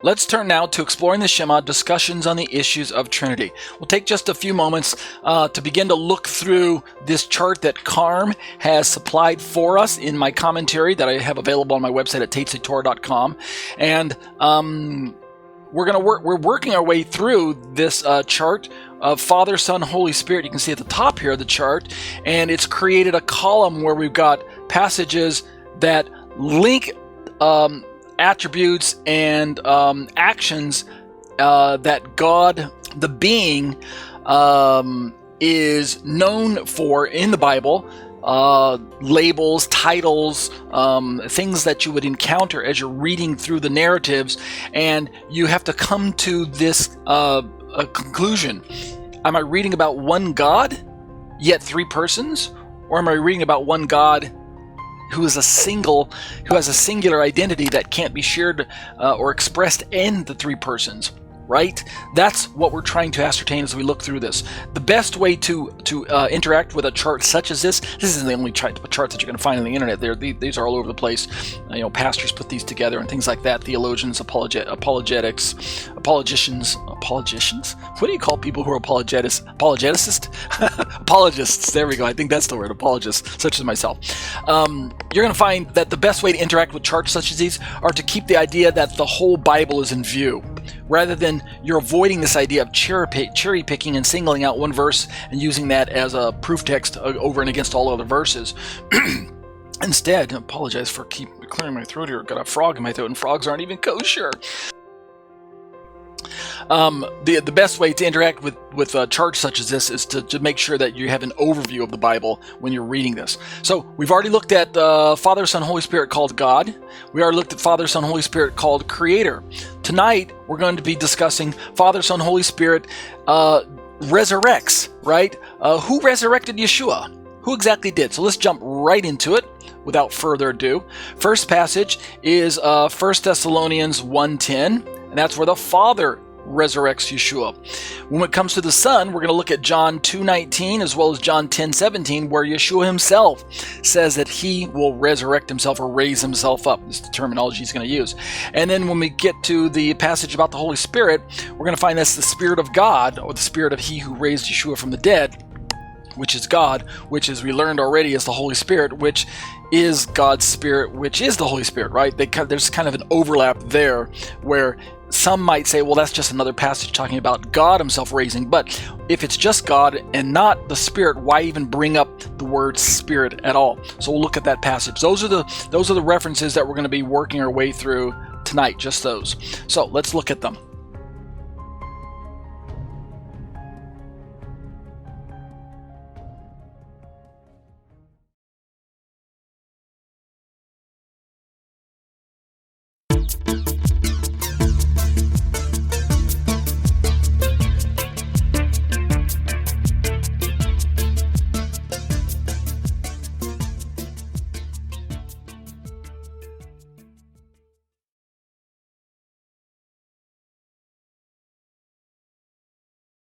Let's turn now to exploring the Shema, discussions on the issues of Trinity. We'll take just a few moments to begin to look through this chart that CARM has supplied for us in my commentary that I have available on my website at tetzetorah.com. And we're working our way through this chart of Father, Son, Holy Spirit. You can see at the top here of the chart, and it's created a column where we've got passages that link attributes and actions that God, the being, is known for in the Bible. Labels, titles, things that you would encounter as you're reading through the narratives, and you have to come to this a conclusion. Am I reading about one God, yet three persons? Or am I reading about one God who has a singular identity that can't be shared or expressed in the three persons? Right? That's what we're trying to ascertain as we look through this. The best way to interact with a chart such as this isn't the only chart that you're going to find on the internet. These are all over the place. Pastors put these together and things like that. Theologians, apologetics, apologicians. What do you call people who are apologetists? Apologists. There we go. I think that's the word. Apologists, such as myself. You're going to find that the best way to interact with charts such as these are to keep the idea that the whole Bible is in view, rather than you're avoiding this idea of cherry picking and singling out one verse and using that as a proof text over and against all other verses. Instead, I apologize for clearing my throat here. I've got a frog in my throat, and frogs aren't even kosher. The best way to interact with charts such as this is to make sure that you have an overview of the Bible when you're reading this. So we've already looked at Father, Son, Holy Spirit called God. We already looked at Father, Son, Holy Spirit called Creator. Tonight we're going to be discussing Father, Son, Holy Spirit resurrects, right? Who resurrected Yeshua? Who exactly did? So let's jump right into it without further ado. First passage is 1 Thessalonians 1:10, and that's where the Father resurrects Yeshua. When it comes to the Son, we're going to look at John 2:19 as well as John 10:17, where Yeshua himself says that he will resurrect himself or raise himself up. This is the terminology he's going to use. And then when we get to the passage about the Holy Spirit, we're going to find that's the Spirit of God, or the Spirit of he who raised Yeshua from the dead, which is God, which, as we learned already, is the Holy Spirit, which is God's Spirit, which is the Holy Spirit, right? There's kind of an overlap there where some might say, well, that's just another passage talking about God himself raising. But if it's just God and not the Spirit, why even bring up the word Spirit at all? So we'll look at that passage. Those are the references that we're going to be working our way through tonight, just those. So let's look at them.